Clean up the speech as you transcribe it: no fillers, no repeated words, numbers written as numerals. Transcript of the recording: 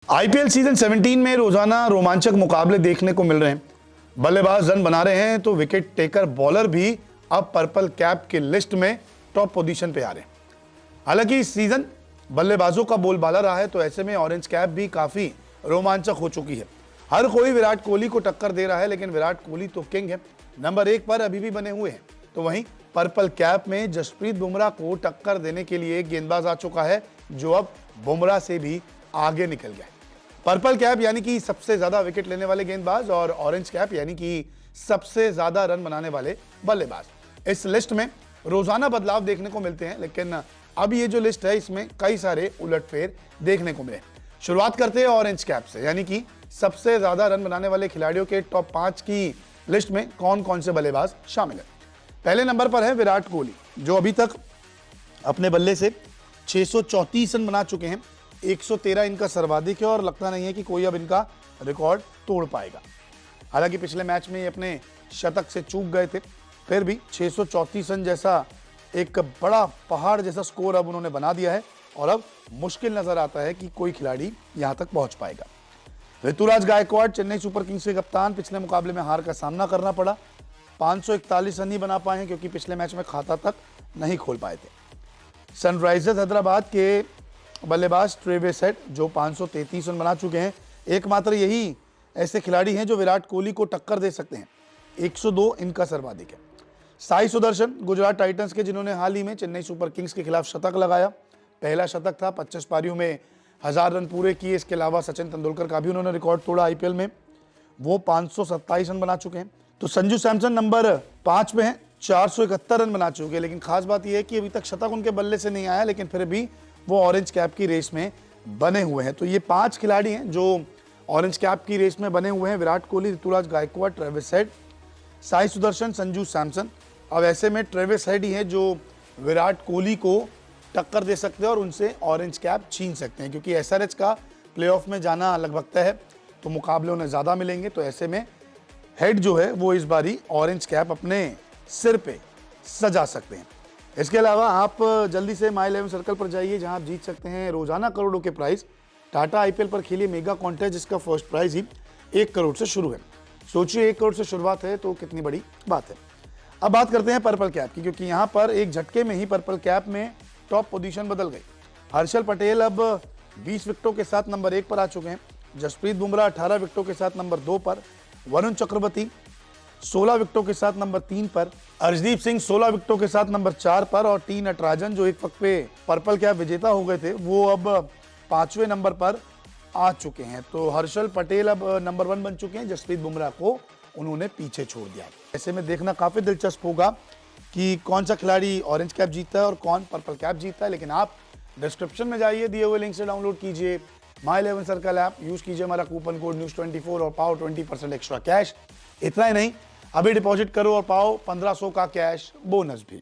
IPL season 17 में रोजाना रोमांचक मुकाबले देखने को मिल रहे हैं। बल्लेबाज रन बना रहे हैं तो विकेट टेकर बॉलर भी अब पर्पल कैप की लिस्ट में टॉप पोजीशन पे आ रहे हैं। हालांकि इस सीजन बल्लेबाजों का बोलबाला रहा है, तो ऐसे में ऑरेंज कैप भी काफी रोमांचक हो चुकी है। हर कोई विराट कोहली को टक्कर दे रहा है, लेकिन विराट कोहली तो किंग है, नंबर 1 पर अभी भी बने हुए हैं। तो वहीं पर्पल कैप में जसप्रीत बुमराह को टक्कर देने के लिए एक गेंदबाज आ चुका है, जो अब बुमराह से भी आगे निकल गया है। पर्पल कैप यानी कि सबसे ज्यादा विकेट लेने वाले गेंदबाज और ऑरेंज कैप यानी कि सबसे ज्यादा रन बनाने वाले बल्लेबाज। इस लिस्ट में रोजाना बदलाव देखने को मिलते हैं, लेकिन अब ये जो लिस्ट है इसमें कई सारे उलटफेर देखने को मिले। शुरुआत करते हैं ऑरेंज कैप से, यानी कि सबसे ज्यादा रन बनाने वाले खिलाड़ियों के टॉप 5 की लिस्ट में कौन कौन से बल्लेबाज शामिल है। पहले नंबर पर है विराट कोहली, जो अभी तक अपने बल्ले से 634 रन बना चुके हैं। 113 इनका सर्वाधिक है और लगता नहीं है कि कोई अब इनका रिकॉर्ड तोड़ पाएगा। हालांकि पिछले मैच में ये अपने शतक से चूक गए थे, फिर भी 634 रन जैसा एक बड़ा पहाड़ जैसा स्कोर अब उन्होंने बना दिया है और अब मुश्किल नजर आता है कि कोई खिलाड़ी यहां तक पहुंच पाएगा। ऋतुराज गायकवाड़, चेन्नई सुपर किंग्स के कप्तान, पिछले मुकाबले में हार का सामना करना पड़ा। 541 रन ही बना पाए हैं, क्योंकि पिछले मैच में खाता तक नहीं खोल पाए थे। सनराइजर्स हैदराबाद के बल्लेबाज ट्रेविस हेड, जो 533 रन बना चुके हैं, एकमात्र यही ऐसे खिलाड़ी हैं जो विराट कोहली को टक्कर दे सकते हैं। 102 इनका सर्वाधिक है। साई सुदर्शन, गुजरात टाइटंस के, जिन्होंने हाल ही में चेन्नई सुपर किंग्स के खिलाफ शतक लगाया। पहला शतक था, 25 पारियों में 1000 रन पूरे किए। इसके अलावा सचिन तेंदुलकर का भी उन्होंने रिकॉर्ड तोड़ा आईपीएल में, वो 527 रन बना चुके हैं। तो संजू सैमसन नंबर 5 पे हैं, 471 रन बना चुके हैं। लेकिन खास बात यह है कि अभी तक शतक उनके बल्ले से नहीं आया, लेकिन फिर भी वो ऑरेंज कैप की रेस में बने हुए हैं। तो ये 5 खिलाड़ी हैं जो ऑरेंज कैप की रेस में बने हुए हैं: विराट कोहली, ऋतुराज गायकवाड़, ट्रेविस हेड, साई सुदर्शन, संजू सैमसन। अब ऐसे में ट्रेविस हेड ही है जो विराट कोहली को टक्कर दे सकते हैं और उनसे ऑरेंज कैप छीन सकते हैं, क्योंकि एसआरएच का प्लेऑफ में जाना लगभग तय है, तो मुकाबले उन्हें ज़्यादा मिलेंगे। तो ऐसे में हेड जो है वो इस बारी ऑरेंज कैप अपने सिर पे सजा सकते हैं। इसके अलावा आप जल्दी से माई 11 सर्कल पर जाइए, जहां आप जीत सकते हैं रोजाना करोड़ों के प्राइस। टाटा आईपीएल पर खेलिए मेगा कॉन्टेस्ट, जिसका फर्स्ट प्राइज ही 1 करोड़ से शुरू है। सोचिए 1 करोड़ से शुरुआत है तो कितनी बड़ी बात है। अब बात करते हैं पर्पल कैप की, क्योंकि यहां पर एक झटके में ही पर्पल कैप में टॉप पोजीशन बदल गई। हर्षल पटेल अब 20 विकेटों के साथ नंबर 1 पर आ चुके हैं। जसप्रीत बुमराह 18 विकेटों के साथ नंबर 2 पर। वरुण चक्रवर्ती 16 विकेटों के साथ नंबर 3 पर। अर्शदीप सिंह 16 विकेटों के साथ नंबर 4 पर। और टी नटराजन, जो एक वक्त पे पर्पल कैप विजेता हो गए थे, वो अब 5वें नंबर पर आ चुके हैं। तो हर्षल पटेल अब नंबर 1 बन चुके हैं। जसप्रीत बुमराह को उन्होंने पीछे छोड़ दिया। ऐसे में देखना काफी दिलचस्प होगा कि कौन सा खिलाड़ी ऑरेंज कैप जीतता है और कौन पर्पल कैप जीतता है। लेकिन आप डिस्क्रिप्शन में जाइए, दिए हुए लिंक से डाउनलोड कीजिए माई 11 सर्कल ऐप, यूज कीजिए हमारा कूपन कोड न्यूज़24 और पाओ 20% एक्स्ट्रा कैश। इतना ही नहीं, अभी डिपॉजिट करो और पाओ 1500 का कैश बोनस भी।